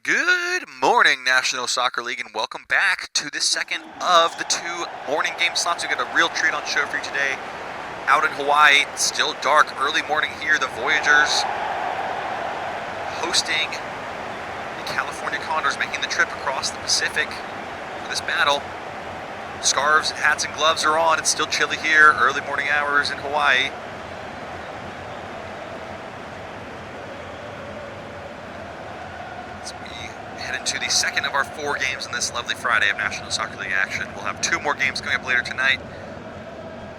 Good morning, National Soccer League, and welcome back to the second of the two morning game slots. We've got a real treat on show for you today. Out in Hawaii, it's still dark, early morning here. The Voyageurs hosting the California Condors, making the trip across the Pacific for this battle. Scarves, hats, and gloves are on. It's still chilly here, early morning hours in Hawaii. Head into the second of our 4 games in this lovely Friday of National Soccer League action. We'll have 2 more games coming up later tonight.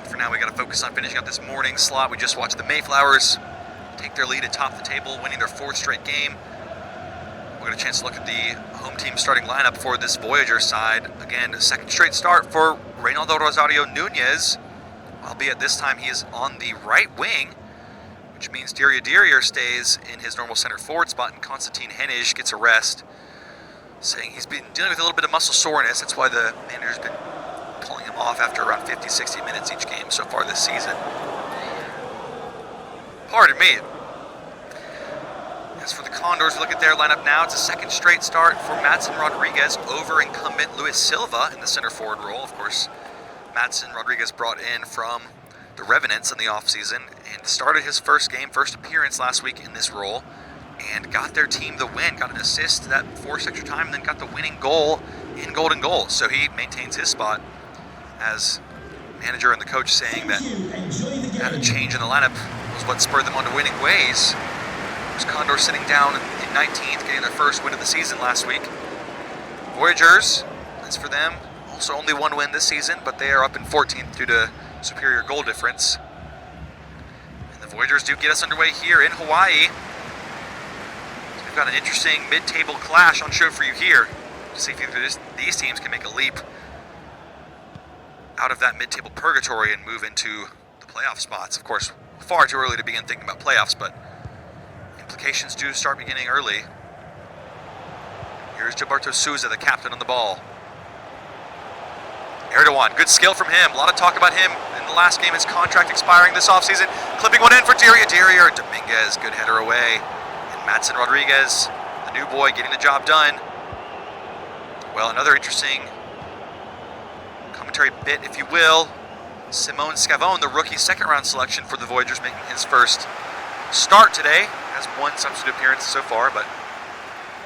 For now, we got to focus on finishing up this morning slot. We just watched the Mayflowers take their lead atop the table, winning their 4th straight game. We'll get a chance to look at the home team starting lineup for this Voyager side. Again, a second straight start for Reynaldo Rosario Nunez, albeit this time he is on the right wing, which means Diria stays in his normal center forward spot, and Konstantin Hennig gets a rest, saying he's been dealing with a little bit of muscle soreness. That's why the manager's been pulling him off after around 50-60 minutes each game so far this season. Pardon me. As for the Condors, we look at their lineup now. It's a second straight start for Madsen Rodriguez over incumbent Luis Silva in the center forward role. Of course, Madsen Rodriguez brought in from the Revenants in the offseason and started his first appearance last week in this role, and got their team the win, got an assist that forced extra time, and then got the winning goal in golden goal. So he maintains his spot as manager, and the coach saying that a change in the lineup was what spurred them on to winning ways. There's Condors sitting down in 19th, getting their first win of the season last week. Voyageurs, as for them, also only 1 win this season, but they are up in 14th due to superior goal difference. And the Voyageurs do get us underway here in Hawaii. We've got an interesting mid-table clash on show for you here to see if these teams can make a leap out of that mid-table purgatory and move into the playoff spots. Of course, far too early to begin thinking about playoffs, but implications do start beginning early. Here's Gilberto Souza, the captain, on the ball. Erdogan, good skill from him. A lot of talk about him in the last game, his contract expiring this offseason. Clipping one in for Diria. Dominguez, good header away. Madsen Rodriguez, the new boy, getting the job done. Well, another interesting commentary bit, if you will. Simone Scavone, the rookie second-round selection for the Voyageurs, making his first start today. Has 1 substitute appearance so far, but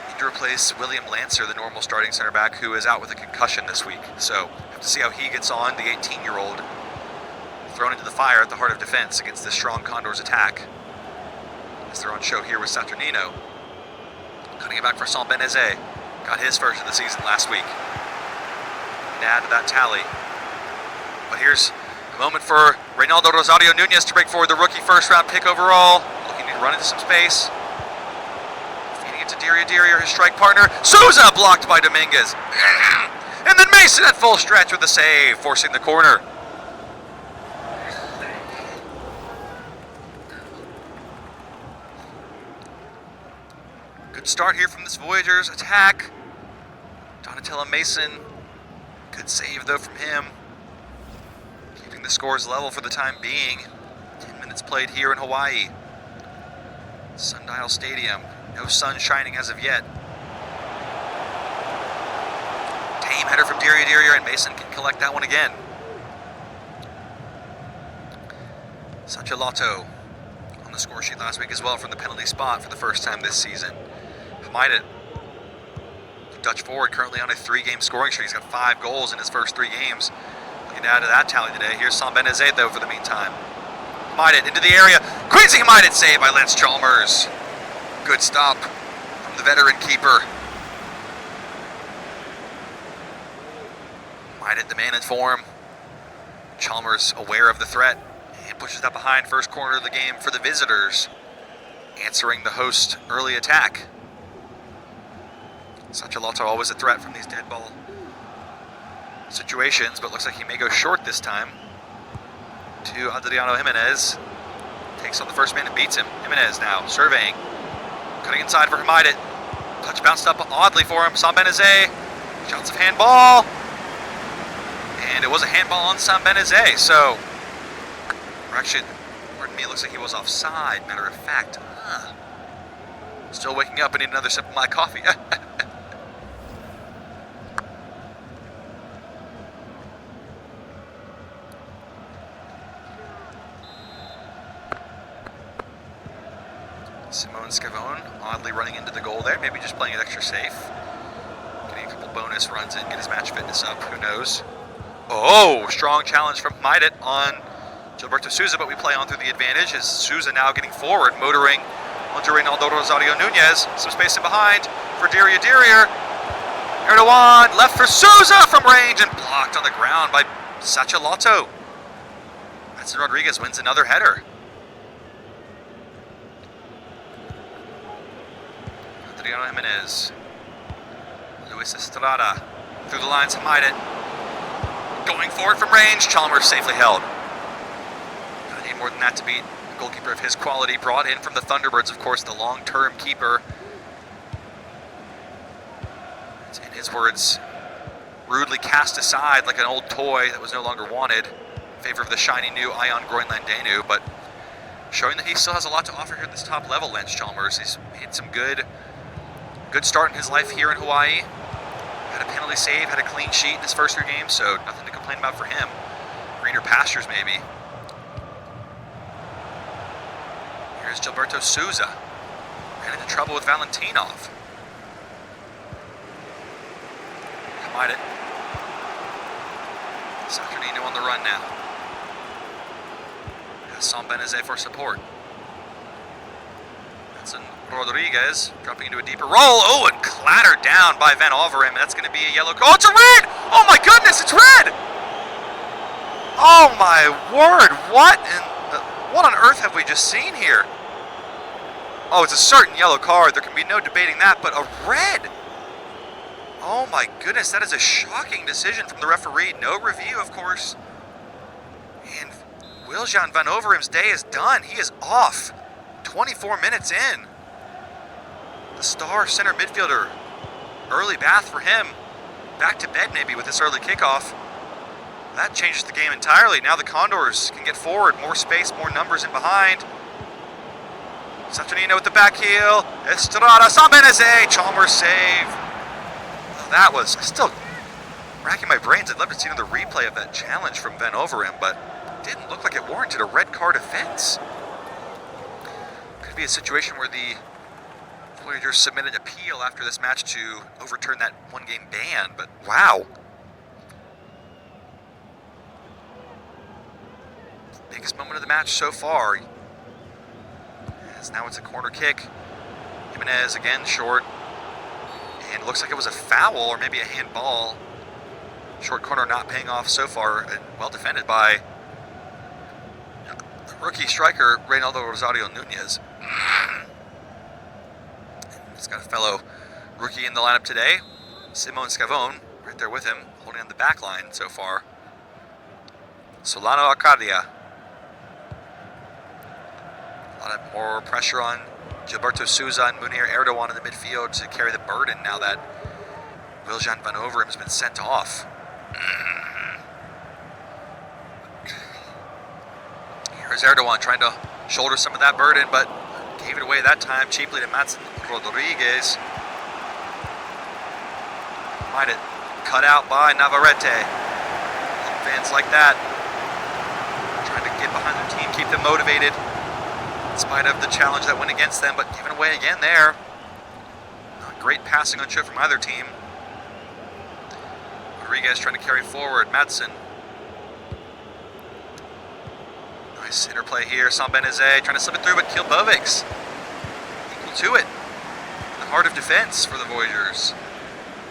need to replace William Lancer, the normal starting center back, who is out with a concussion this week. So, have to see how he gets on, the 18-year-old, thrown into the fire at the heart of defense against this strong Condors attack. They're on show here with Saturnino. Cutting it back for San Benezet. Got his first of the season last week. And add to that tally. But here's a moment for Reynaldo Rosario Nunez to break forward, the rookie first-round pick overall. Looking to run into some space. Feeding it to Diria, his strike partner. Souza blocked by Dominguez. And then Mason at full stretch with the save, forcing the corner. Good start here from this Voyageurs attack. Donatello Mason, good save though from him. Keeping the scores level for the time being. 10 minutes played here in Hawaii. Sundial Stadium, no sun shining as of yet. Tame header from Diria, and Mason can collect that one again. Sanchelotto on the score sheet last week as well from the penalty spot for the first time this season. It. Dutch forward currently on a 3-game scoring streak. He's got 5 goals in his first 3 games. Looking to add to that tally today. Here's San Benezet though for the meantime. It into the area. Quincy It saved by Lance Chalmers. Good stop from the veteran keeper. It, the man in form. Chalmers aware of the threat and pushes that behind, first corner of the game for the visitors, answering the host early attack. Sanchelotto always a threat from these dead ball situations, but looks like he may go short this time to Adriano Jimenez. Takes on the first man and beats him. Jimenez now surveying. Cutting inside for It. Touch bounced up oddly for him. San Benezet. Shots of handball. And it was a handball on San Benezet, so... Or actually, pardon me, it looks like he was offside, matter of fact. Still waking up, I need another sip of my coffee. Scavone oddly running into the goal there, maybe just playing it extra safe. Getting a couple bonus runs in, get his match fitness up, who knows. Oh, strong challenge from Maidet on Gilberto Souza, but we play on through the advantage as Souza now getting forward, motoring onto Reynaldo Rosario Nunez. Some space in behind for Diria. Erdogan left for Souza from range and blocked on the ground by Sachalato. Madsen Rodriguez wins another header. Adriano Jimenez. Luis Estrada through the lines, Maidet. Going forward from range, Chalmers safely held. Gonna need more than that to beat a goalkeeper of his quality. Brought in from the Thunderbirds, of course, the long-term keeper. In his words, rudely cast aside like an old toy that was no longer wanted in favor of the shiny new Ion Groenlandenu, but showing that he still has a lot to offer here at this top level, Lance Chalmers. He's made some good start in his life here in Hawaii. Had a penalty save, had a clean sheet in his first 3 games, so nothing to complain about for him. Greener pastures, maybe. Here's Gilberto Souza. Ran into trouble with Valentinov. Maidet. Saturnino on the run now. Has Sam Benezet for support. Madsen Rodriguez dropping into a deeper roll. Oh, and clattered down by Van Overheim. That's going to be a yellow card. Oh, it's a red! Oh my goodness, it's red! Oh my word! What on earth have we just seen here? Oh, it's a certain yellow card. There can be no debating that, but a red! Oh my goodness, that is a shocking decision from the referee. No review, of course. And Wiljan Van Overheim's day is done. He is off. 24 minutes in. The star center midfielder. Early bath for him. Back to bed maybe with this early kickoff. That changes the game entirely. Now the Condors can get forward. More space, more numbers in behind. Saturnino with the back heel. Estrada, Sam Benezet. Chalmers save. That was still racking my brains. I'd love to see another replay of that challenge from Van Overheim, but it didn't look like it warranted a red card offense. Could be a situation where the Voyageurs submit an appeal after this match to overturn that 1-game ban, but wow. Biggest moment of the match so far. As now it's a corner kick. Jimenez again short. And it looks like it was a foul or maybe a handball. Short corner not paying off so far. And well defended by the rookie striker, Reynaldo Rosario Nunez. He's got a fellow rookie in the lineup today, Simon Scavone, right there with him, holding on the back line so far. Solano Arcadia. A lot of more pressure on Gilberto Souza and Munir Erdogan in the midfield to carry the burden now that Wiljan Van Overheim has been sent off. Here's Erdogan trying to shoulder some of that burden, but gave it away that time cheaply to Madsen Rodriguez. Maidet cut out by Navarrete. Fans like that, trying to get behind their team, keep them motivated. In spite of the challenge that went against them, but given away again there. Not great passing on show from either team. Rodriguez trying to carry forward. Madsen. Nice interplay here. Sam Benezet trying to slip it through, but Kilbovics equal to it. In the heart of defense for the Voyageurs.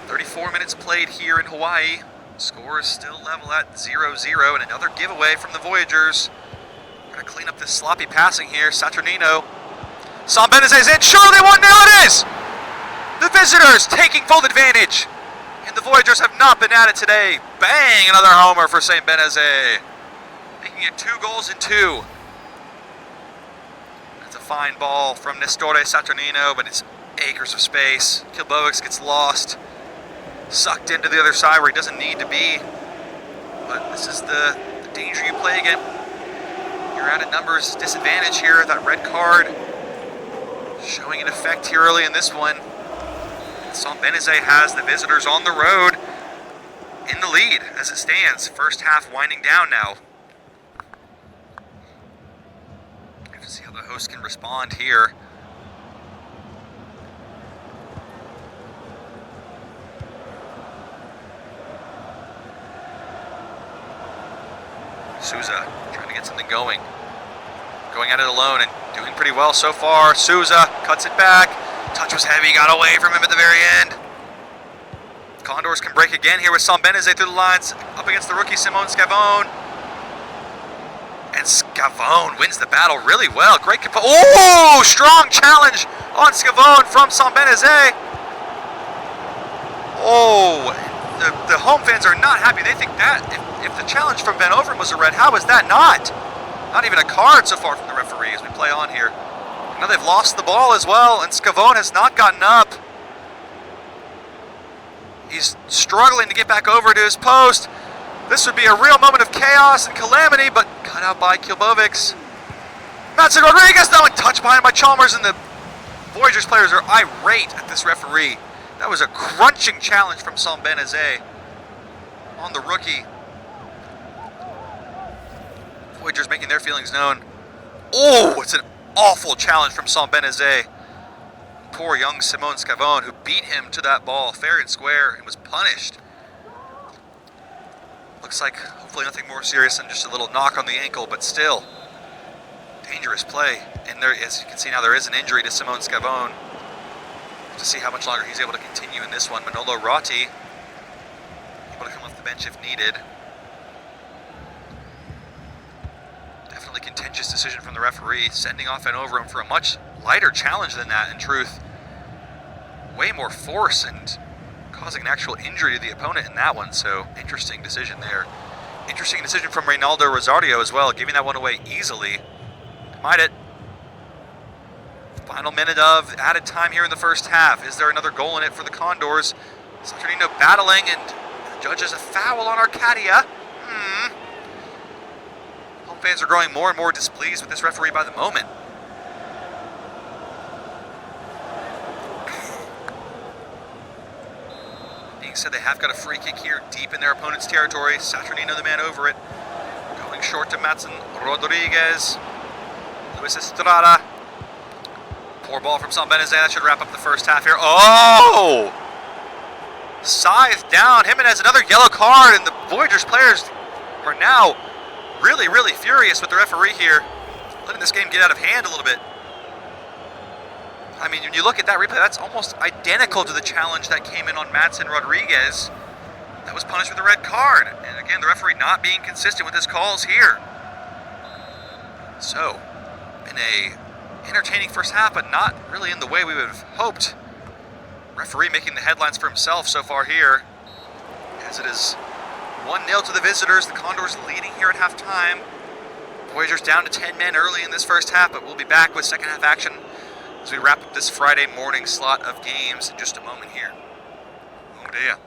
34 minutes played here in Hawaii. Score is still level at 0-0, and another giveaway from the Voyageurs. Trying to clean up this sloppy passing here. Saturnino. Sam Benezet's in. Surely 1-0 it is! The visitors taking full advantage. And the Voyageurs have not been at it today. Bang! Another homer for St. Benezet. Making it 2 goals in 2. That's a fine ball from Nestore Saturnino, but it's acres of space. Kilbovics gets lost. Sucked into the other side where he doesn't need to be. But this is the danger you play against. Your added numbers disadvantage here. That red card showing an effect here early in this one. Sam Benezet has the visitors on the road in the lead as it stands. First half winding down now. Have to see how the host can respond here. Souza trying to get something going. Going at it alone and doing pretty well so far. Souza cuts it back. Touch was heavy, got away from him at the very end. Condors can break again here with Sambeneze through the lines, up against the rookie Simone Scavone. And Scavone wins the battle really well. Great oh, strong challenge on Scavone from Sambeneze. Oh, the home fans are not happy. They think that if the challenge from Van Overen was a red, how is that not? Not even a card so far from the referee as we play on here. Now they've lost the ball as well, and Scavone has not gotten up. He's struggling to get back over to his post. This would be a real moment of chaos and calamity, but cut out by Kilbovics. Matson Rodriguez though, and touched behind by Chalmers, and the Voyageurs players are irate at this referee. That was a crunching challenge from Sambeneze on the rookie. Voyageurs making their feelings known. Oh, it's an awful challenge from Sambeneze. Poor young Simone Scavone, who beat him to that ball fair and square and was punished. Looks like hopefully nothing more serious than just a little knock on the ankle, but still dangerous play. And there, as you can see now, there is an injury to Simone Scavone. To see how much longer he's able to continue in this one. Manolo Ratti able to come off the bench if needed. Definitely contentious decision from the referee, sending off Van Overen for a much lighter challenge than that, in truth. Way more force and causing an actual injury to the opponent in that one, so interesting decision there. Interesting decision from Reynaldo Rosario as well, giving that one away easily. Might it. Final minute of added time here in the first half. Is there another goal in it for the Condors? Saturnino battling, and judges a foul on Arcadia. Home fans are growing more and more displeased with this referee by the moment. Being said, they have got a free kick here deep in their opponent's territory. Saturnino, the man over it. Going short to Matson Rodriguez. Luis Estrada. Poor ball from Sambeneze. That should wrap up the first half here. Oh! Scythe down. Jimenez, another yellow card, and the Voyageurs players are now really, really furious with the referee here, letting this game get out of hand a little bit. I mean, when you look at that replay, that's almost identical to the challenge that came in on Matson Rodriguez. That was punished with a red card. And again, the referee not being consistent with his calls here. So, in a entertaining first half, but not really in the way we would have hoped. Referee making the headlines for himself so far here, as it is 1-0 to the visitors. The Condors leading here at halftime. Voyageurs down to 10 men early in this first half, but we'll be back with second half action as we wrap up this Friday morning slot of games in just a moment here. Oh dear.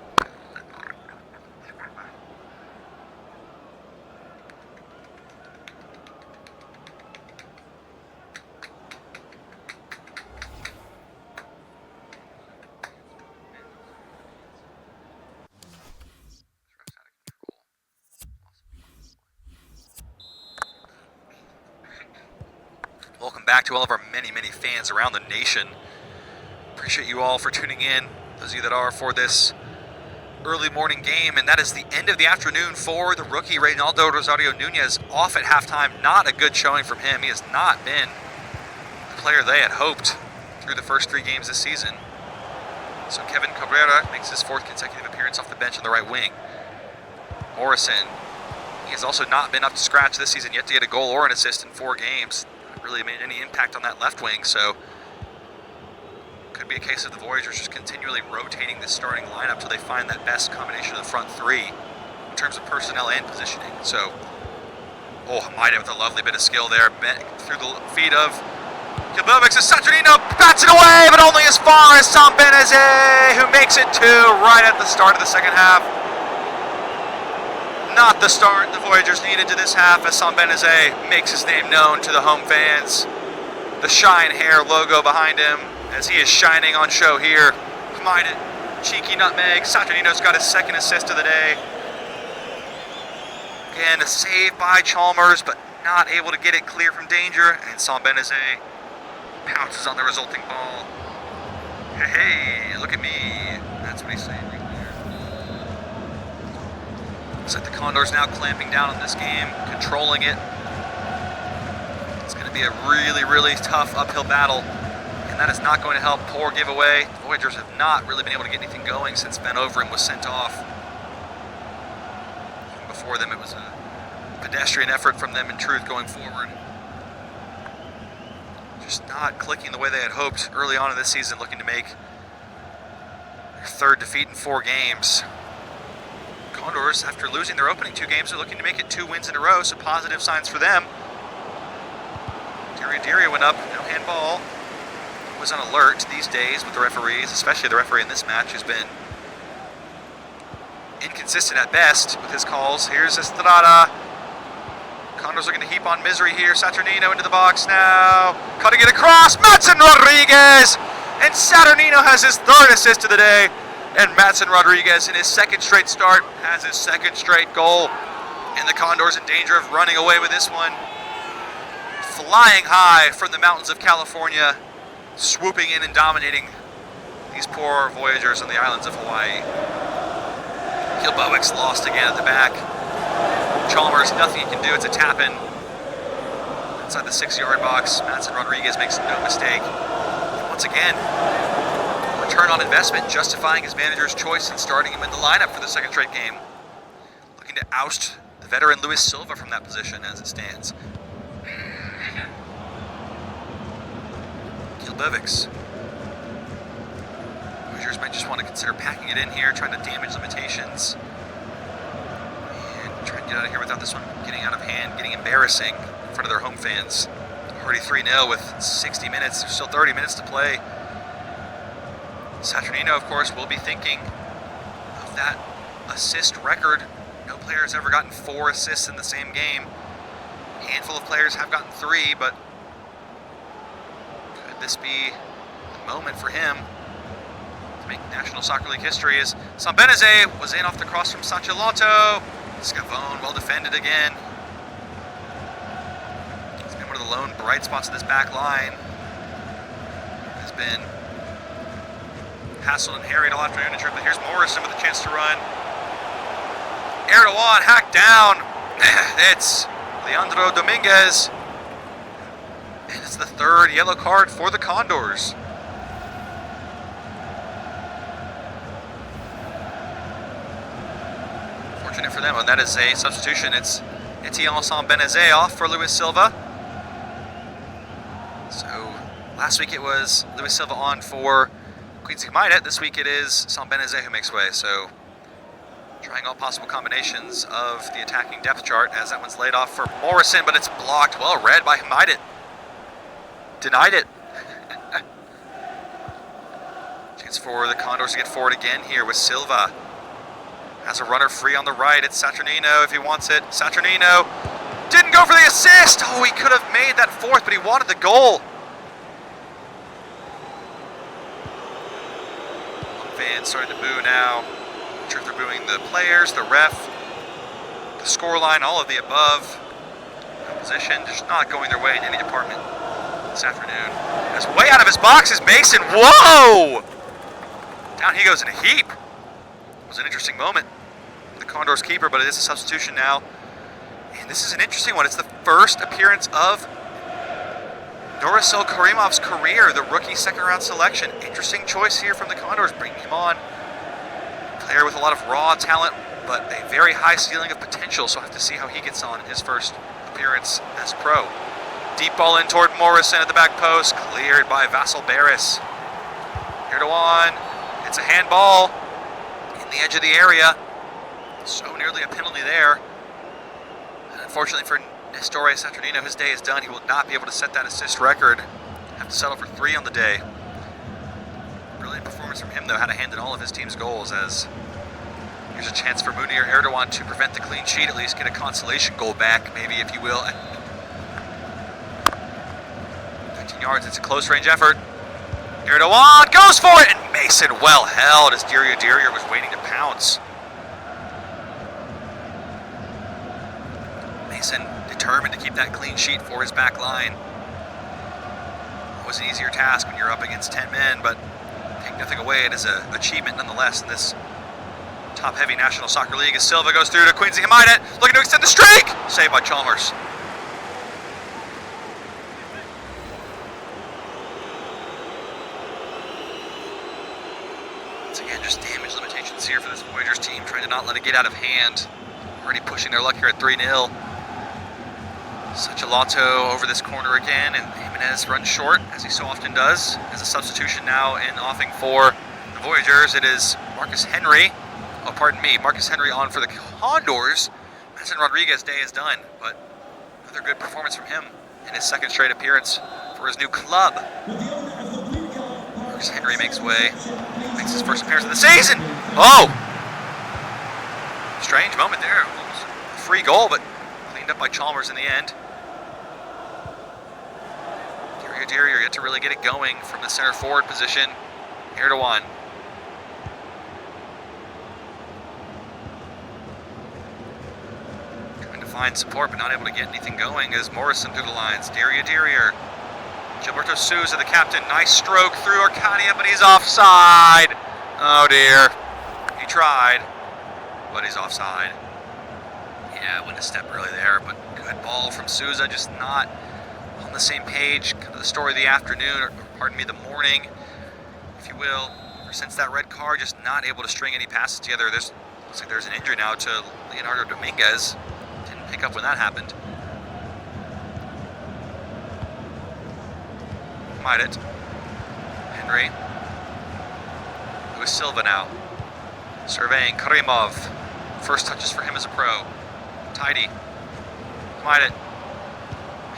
Welcome back to all of our many, many fans around the nation. Appreciate you all for tuning in, those of you that are, for this early morning game. And that is the end of the afternoon for the rookie Reynaldo Rosario Nunez, off at halftime. Not a good showing from him. He has not been the player they had hoped through the first 3 games this season. So Kevin Cabrera makes his 4th consecutive appearance off the bench on the right wing. Morrison, he has also not been up to scratch this season, yet to get a goal or an assist in 4 games. Really made any impact on that left wing, so could be a case of the Voyageurs just continually rotating this starting lineup till they find that best combination of the front 3 in terms of personnel and positioning. So, Maida with a lovely bit of skill there, through the feet of Kilbovics, as Saturnino bats it away, but only as far as Sambeneze, who makes it 2 right at the start of the second half. Not the start the Voyageurs needed to this half, as Sambeneze makes his name known to the home fans. The Shine Hair logo behind him, as he is shining on show here. Mind it, cheeky nutmeg. Saturnino's got his 2nd assist of the day. Again, a save by Chalmers, but not able to get it clear from danger. And Sambeneze pounces on the resulting ball. Hey, look at me. That's what he's saying right there. Looks like the Condors now clamping down on this game, controlling it. It's going to be a really, really tough uphill battle, and that is not going to help. Poor giveaway. The Voyageurs have not really been able to get anything going since Van Overen was sent off. Even before them, it was a pedestrian effort from them in truth going forward. Just not clicking the way they had hoped early on in this season, looking to make their third defeat in 4 games. Condors, after losing their opening 2 games, are looking to make it 2 wins in a row, so positive signs for them. Diria went up, no handball. Was on alert these days with the referees, especially the referee in this match, who's been inconsistent at best with his calls. Here's Estrada. Condors looking to heap on misery here. Saturnino into the box now. Cutting it across. Matson Rodriguez! And Saturnino has his 3rd assist of the day. And Matson Rodriguez, in his 2nd straight start, has his 2nd straight goal. And the Condors in danger of running away with this one. Flying high from the mountains of California, swooping in and dominating these poor Voyageurs on the islands of Hawaii. Kilbowick's lost again at the back. Chalmers, nothing he can do. It's a tap-in inside the 6-yard box. Matson Rodriguez makes no mistake. And once again, return on investment, justifying his manager's choice in starting him in the lineup for the 2nd straight game. Looking to oust the veteran Luis Silva from that position as it stands. Kilbowick's. Voyageurs might just want to consider packing it in here, trying to damage limitations. Trying to get out of here without this one getting out of hand, getting embarrassing in front of their home fans. Already 3-0 with 60 minutes. There's still 30 minutes to play. Saturnino, of course, will be thinking of that assist record. No player has ever gotten 4 assists in the same game. A handful of players have gotten 3, but could this be the moment for him to make National Soccer League history? As Sambeneze was in off the cross from Sanchelotto. Scavone, well defended again. It's been one of the lone bright spots of this back line. Has been hassled and harried all afternoon in trip, but here's Morrison with a chance to run. Erdogan hacked down. It's Leandro Dominguez. And it's the 3rd yellow card for the Condors. For them, and that is a substitution. It's Etienne Sambeneze off for Luis Silva. So last week it was Luis Silva on for Quincy Maidet. This week it is Sambeneze who makes way. So trying all possible combinations of the attacking depth chart as that one's laid off for Morrison, but it's blocked. Well read by Maidet. Denied it. Chance for the Condors to get forward again here with Silva. Has a runner free on the right. It's Saturnino if he wants it. Saturnino didn't go for the assist. Oh, he could have made that 4th, but he wanted the goal. Fans starting to boo now. Not sure if they're booing the players, the ref, the scoreline, all of the above. Opposition just not going their way in any department this afternoon. As way out of his box is Mason. Whoa! Down he goes in a heap. It was an interesting moment. The Condors keeper, but it is a substitution now. And this is an interesting one. It's the 1st appearance of Noricel Karimov's career, the rookie 2nd-round selection. Interesting choice here from the Condors, bringing him on. Player with a lot of raw talent, but a very high ceiling of potential, so I'll have to see how he gets on in his first appearance as pro. Deep ball in toward Morrison at the back post, cleared by Vassal Barris. Erdogan, it's a handball. The edge of the area, so nearly a penalty there. And unfortunately for Nestore Saturnino, his day is done. He will not be able to set that assist record. Have to settle for 3 on the day. Brilliant performance from him, though, how to hand in all of his team's goals. As here's a chance for Munir Erdogan to prevent the clean sheet, at least get a consolation goal back, maybe, if you will. 19 yards, it's a close range effort. Erdogan goes for it, and Mason well held as Diria was waiting to pounce. Mason determined to keep that clean sheet for his back line. It was an easier task when you're up against 10 men, but take nothing away, it is an achievement nonetheless in this top-heavy National Soccer League as Silva goes through to Quincy Hamida, looking to extend the streak! Saved by Chalmers. Once again, just damage limitations here for this Voyageurs team, trying to not let it get out of hand. Already pushing their luck here at 3-0. Such a lotto over this corner again, and Jimenez runs short, as he so often does. As a substitution now in offing for the Voyageurs, it is Marcus Henry. Oh, pardon me, Marcus Henry on for the Condors. Madison Rodriguez day is done, but another good performance from him in his second straight appearance for his new club. Marcus Henry makes way, makes his first appearance of the season. Oh! Strange moment there. Almost a free goal, but cleaned up by Chalmers in the end. You're yet to really get it going from the center forward position. Erdogan. Trying to find support, but not able to get anything going as Morrison through the lines. Derrier. Gilberto Souza, the captain. Nice stroke through Arcadia, but he's offside. Oh dear. He tried, but he's offside. Yeah, went a step early there, but good ball from Souza, just not on the same page. Kind of the story of the afternoon, or pardon me, the morning, if you will. Ever since that red card, just not able to string any passes together. Looks like there's an injury now to Leonardo Dominguez. Didn't pick up when that happened. Might it. Henry. Luis Silva now. Surveying Karimov. First touches for him as a pro. Tidy. Might it.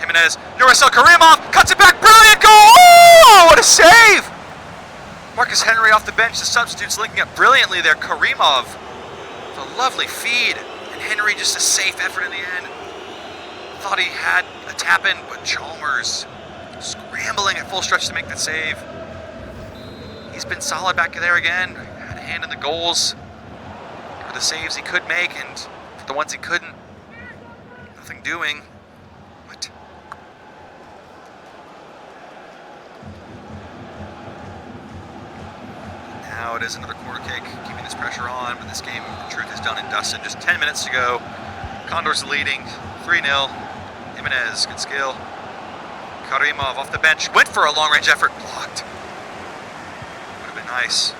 Jimenez. Marcel Karimov cuts it back. Brilliant goal! Oh, what a save! Marcus Henry off the bench. The substitutes linking up brilliantly there. Karimov. A lovely feed. And Henry just a safe effort in the end. Thought he had a tap in, but Chalmers scrambling at full stretch to make the save. He's been solid back there again. Had a hand in the goals for the saves he could make, and for the ones he couldn't, nothing doing. But now it is another corner kick, keeping this pressure on, but this game, in truth, is done and dusted. Just 10 minutes to go. Condors leading 3-0. Jimenez, good skill. Karimov off the bench, went for a long-range effort, blocked. Would have been nice.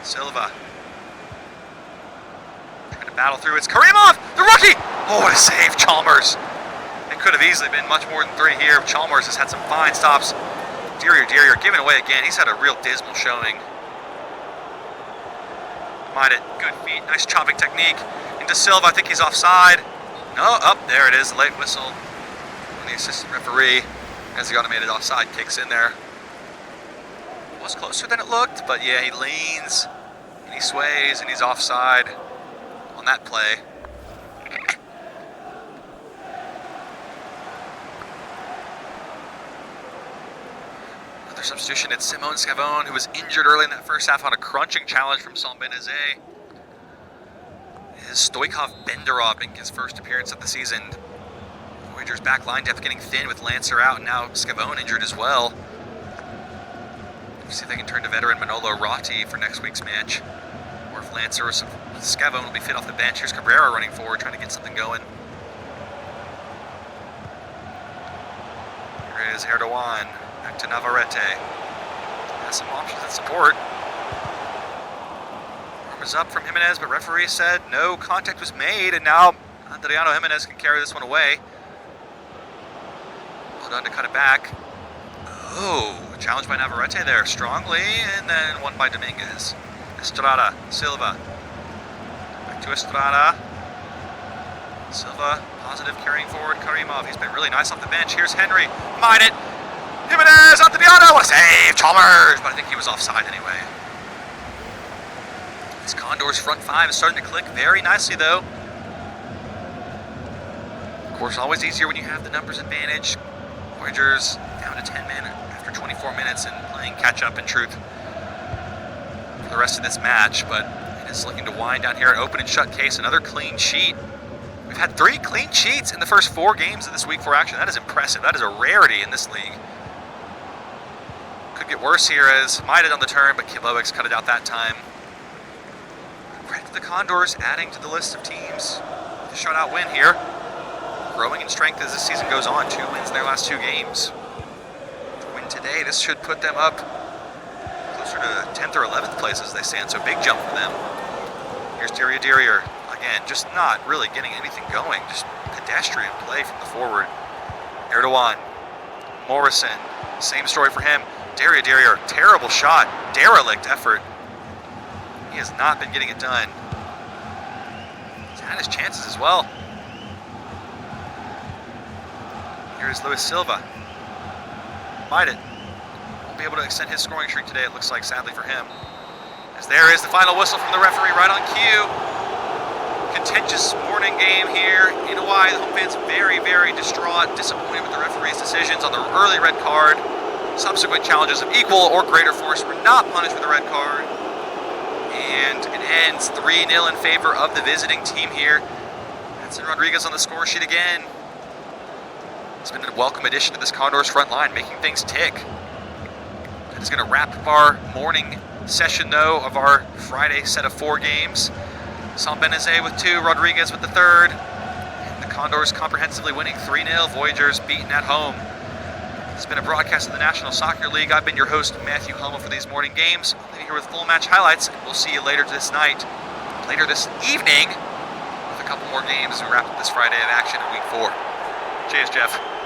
Silva. Trying to battle through, it's Karimov, the rookie! Oh, what a save, Chalmers. It could have easily been much more than 3 here. Chalmers has had some fine stops. Derrier giving away again. He's had a real dismal showing. Mind it, good feet, nice chopping technique. Into Silva, I think he's offside. No, up, there it is, late whistle from the assistant referee as the automated offside kicks in there. It was closer than it looked, but yeah, he leans and he sways and he's offside on that play. Another substitution, it's Simone Scavone, who was injured early in that first half on a crunching challenge from Sam Benazet. Is Stoikov Benderov making his first appearance of the season. Voyageurs back line depth getting thin with Lancer out, and now Scavone injured as well. See if they can turn to veteran Manolo Ratti for next week's match. Or if Lancer or Scavone will be fit off the bench. Here's Cabrera running forward, trying to get something going. Here is Erdogan. Back to Navarrete. Has some options at support. Arm is up from Jimenez, but referee said no contact was made, and now Adriano Jimenez can carry this one away. Well done to cut it back. Oh, challenged by Navarrete there strongly, and then won by Dominguez. Estrada, Silva. Back to Estrada. Silva, positive, carrying forward. Karimov, he's been really nice off the bench. Here's Henry, mind it. Jimenez, Adriano, what a save! Chalmers, but I think he was offside anyway. This Condors front 5 is starting to click very nicely, though. Of course, always easier when you have the numbers advantage. Voyageurs down to 10 men after 24 minutes and playing catch-up in truth for the rest of this match, but it is looking to wind down here at open and shut case. Another clean sheet. We've had 3 clean sheets in the first 4 games of this week 4 action. That is impressive. That is a rarity in this league. Could get worse here as Maida on the turn, but Kilovics cut it out that time. Red the Condors adding to the list of teams. A shutout win here. Growing in strength as this season goes on. 2 wins in their last 2 games. Win today, this should put them up closer to 10th or 11th place as they stand, so big jump for them. Here's Derrier. Again, just not really getting anything going. Just pedestrian play from the forward. Erdogan. Morrison. Same story for him. Derrier, terrible shot. Derelict effort. He has not been getting it done. He's had his chances as well. Here's Luis Silva. Might it. Won't be able to extend his scoring streak today, it looks like, sadly for him. As there is the final whistle from the referee right on cue. Contentious morning game here in Hawaii. The home fans very, very distraught, disappointed with the referee's decisions on the early red card. Subsequent challenges of equal or greater force were not punished with a red card. And it ends 3-0 in favor of the visiting team here. Madsen Rodriguez on the score sheet again. It's been a welcome addition to this Condors front line, making things tick. That is going to wrap up our morning session, though, of our Friday set of 4 games. Sam Benazet with 2, Rodriguez with the 3rd. And the Condors comprehensively winning 3-0, Voyageurs beaten at home. It's been a broadcast of the National Soccer League. I've been your host, Matthew Hummel, for these morning games. I'll leave you here with full match highlights, and we'll see you later this evening, with a couple more games as we wrap up this Friday of action in Week 4. Cheers, Jeff.